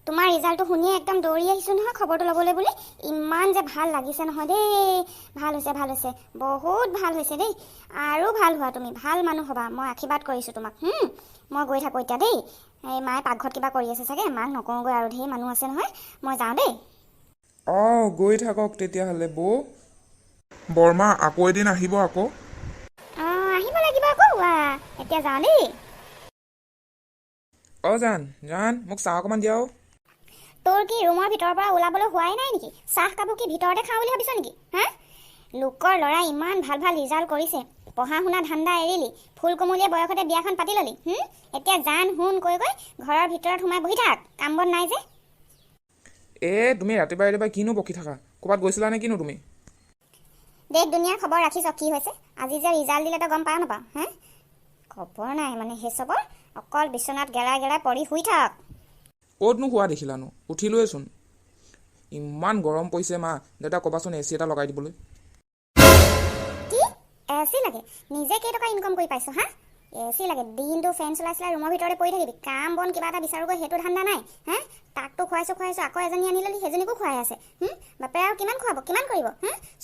তোমাৰ ৰিজাল্টটো শুনিয়ে একদম দৌৰি আহিছোঁ নহয় খবৰটো ল'বলৈ বুলি। ইমান যে ভাল লাগিছে নহয় দেই। ভাল হৈছে ভাল হৈছে, বহুত ভাল হৈছে দেই। আৰু ভাল হোৱা, তুমি ভাল মানুহ হ'বা, মই আশীৰ্বাদ কৰিছোঁ তোমাক। মই গৈ থাকোঁ এতিয়া দেই। এই মায়ে পাকঘৰত কিবা কৰি আছে চাগে, মাক নকওঁগৈ আৰু, ঢেৰ মানুহ আছে নহয়। মই যাওঁ দেই। অঁ গৈ থাকক তেতিয়াহ'লে বৌ। বৰমা আকৌ এদিন আহিব আকৌ। অঁ আহিব লাগিব আকৌ, এতিয়া যাওঁ দেই। অঁ জান মোক চাহ অকণমান দিয়া অ'। তোৰ কি ৰুমৰ ভিতৰৰ পৰা ওলাবলৈ হোৱাই নাই নেকি? চাহ কাপোৰ কি ভিতৰতে খাওঁ বুলি ভাবিছ নেকি? লোকৰ ল'ৰা ইমান ভাল ভাল ৰিজাল্ট কৰিছে, পঢ়া শুনা ধান্দা এৰিলি, ফুল কোমলীয়া বয়সতে বিয়াখন পাতি ল'লি। এতিয়া জান শুন কৈ ঘৰৰ ভিতৰত সোমাই বহি থাক, কাম বন নাই যে। তুমি ৰাতিপুৱাই কিনো বকি থাকা? ক'ৰবাত গৈছিলা নে কিনো তুমি? দেশ দুনীয়াৰ খবৰ ৰাখিছ কি হৈছে? আজি যে ৰিজাল্ট দিলে তই গম পাৱ নাপাৱ? খবৰ নাই মানে সেই চবৰ, অকল বিচনাত গেৰাই গেৰাই পৰি শুই থাক। ক'তনো হোৱা দেখিলানো? উঠিলোৱেচোন। ইমান গৰম পৰিছে মা, দেউতাক ক'বাচোন AC এটা লগাই দিবলৈ। কি AC লাগে? নিজে কেইটকা ইনকাম কৰি পাইছ AC লাগে? দিনটো ফেন চলাই চলাই ৰুমৰ ভিতৰতে পৰি থাকিবি, কাম বন কিবা এটা বিচাৰোগৈ, সেইটো ধান্দা নাই। তাকতো খুৱাইছোঁ আকৌ এজনী আনি ল'লি, সেইজনীকো খুৱাই আছে। বাপে আৰু কিমান খুৱাব, কিমান কৰিব?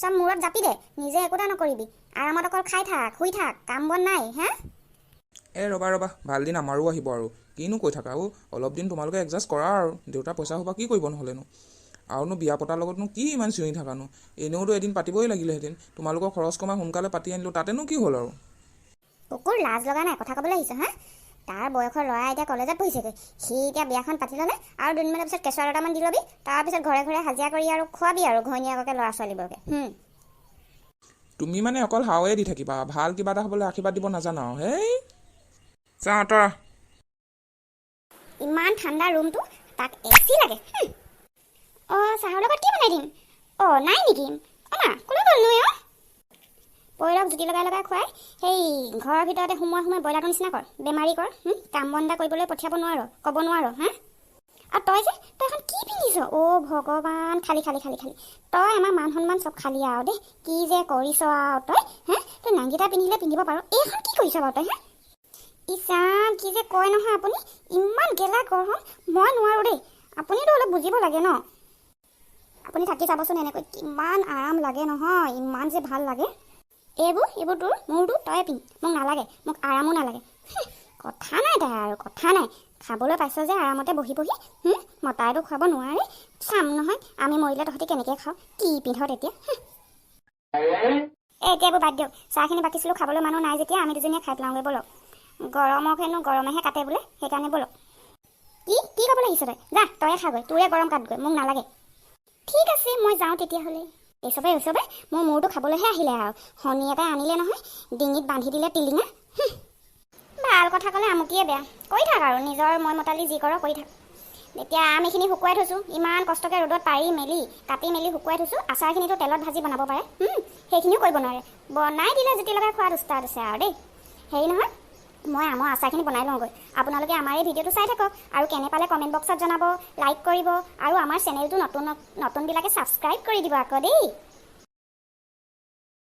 চব মূৰত জাপি দে, নিজে একোটা নকৰিবি, আৰামত অকল খাই থাক, শুই থাক, কাম বন নাই। ৰ'বা ভাল দিন আমাৰো আহিব আৰু, কিনো কৈ থাকা অলপ দিন তোমালোকে এডজাষ্ট কৰা আৰু। দেউতা পইচা সোপা কি কৰিব নহ'লেনো? আৰুনো বিয়া পতাৰ লগতনো কি ইমান চিঞৰি থাকানো? এনেওতো এদিন পাতিবই লাগিলেহেঁতেন। তোমালোকৰ খৰচ কমাই সোনকালে পাতি আনিলোঁ, তাতেনো কি হ'ল আৰু? কুকুৰ লাজ লগা নাই কথা ক'বলৈ আহিছ? তাৰ বয়সৰ ল'ৰা এতিয়া কলেজত পঢ়িছেগৈ, সি এতিয়া বিয়াখন পাতি ল'লে আৰু দুদিনমানৰ পিছত কেঁচুৱা দুটামান দি ল'বি, তাৰপিছত ঘৰে ঘৰে হাজিৰা কৰি আৰু খোৱাবি আৰু ঘৈণীয়েককে ল'ৰা ছোৱালীবোৰকে। তুমি মানে অকল হাওয়ে দি থাকিবা, ভাল কিবা এটা হ'বলৈ আশীৰ্বাদ দিব নাজানা আৰু। হেই চা আঁতৰা। ইমান ঠাণ্ডা ৰুমটো, তাক AC লাগে? চাহৰ লগত কি বনাই দিম? নাই নেকি? মা ক'লৈ গ'লনো এওঁ? পৰিলক জুতি লগাই লগাই খুৱাই, সেই ঘৰৰ ভিতৰতে সোমোৱাই ব্ৰইলাৰটোৰ নিচিনা কৰ, বেমাৰী কৰ। কাম বন এটা কৰিবলৈ পঠিয়াব নোৱাৰ, ক'ব নোৱাৰ। আৰু তই এখন কি পিন্ধিছ? ভগৱান, খালি তই আমাৰ মান সন্মান চব খালি আৰু দেই। কি যে কৰিছ আৰু তই নাংগীটা পিন্ধিলে পিন্ধিব পাৰ, এইখন কি কৰিছ বাৰু তই? ইছান, কি যে কয় নহয় আপুনি, ইমান গেলা গৰম, মই নোৱাৰোঁ দেই। আপুনিতো অলপ বুজিব লাগে ন। আপুনি থাকি চাবচোন এনেকৈ, কিমান আৰাম লাগে নহয়, ইমান যে ভাল লাগে। এইবোৰ তোৰ, মোৰতো তয়ে পিন্ধ, মোক নালাগে, মোক আৰামো নালাগে। কথা নাই তাই আৰু, কথা নাই। খাবলৈ পাইছ যে আৰামতে বহি বহি, মতাইতো খুৱাব নোৱাৰে। চাম নহয় আমি মৰিলে তহঁতি কেনেকৈ খাওঁ, কি পিন্ধ তেতিয়া। এতিয়া এইবোৰ বাদ দিয়ক, চাহখিনি বাকিছিলোঁ খাবলৈ মানুহ নাই যেতিয়া আমি দুজনীয়ে খাই পেলাওঁগৈ ব'লক। গৰমক হেনো গৰমেহে কাটে বোলে, সেইকাৰণে ব'লক। কি ক'ব লাগিছ তই? যা তয়ে খাগৈ, তোৰে গৰম কাটগৈ, মোক নালাগে। ঠিক আছে মই যাওঁ তেতিয়াহ'লে। এইচবে মোৰ মূৰটো খাবলৈহে আহিলে আৰু, শনি এটাই আনিলে নহয়, ডিঙিত বান্ধি দিলে টিলিঙা। ভাল কথা ক'লে আমুকিয়ে বেয়া, কৰি থাক আৰু নিজৰ মই মতালি যি কৰ কৰি থাক। এতিয়া আম এইখিনি শুকুৱাই থৈছোঁ, ইমান কষ্টকৈ ৰ'দত পাৰি মেলি কাটি মেলি শুকুৱাই থৈছোঁ। আচাৰখিনিতো তেলত ভাজি বনাব পাৰে, সেইখিনিও কৰিব নোৱাৰে, বনাই দিলে জুতি লগাই খোৱাত উস্তাদ আছে আৰু দেই। হেৰি নহয়, মই আমৰ আচাৰখিনি বনাই লওঁগৈ। আপোনালোকে আমাৰ এই ভিডিঅ'টো চাই থাকক আৰু কেনে পালে কমেণ্ট বক্সত জনাব, লাইক কৰিব আৰু আমাৰ চেনেলটো নতুনবিলাকে ছাবস্ক্ৰাইব কৰি দিব আকৌ দেই।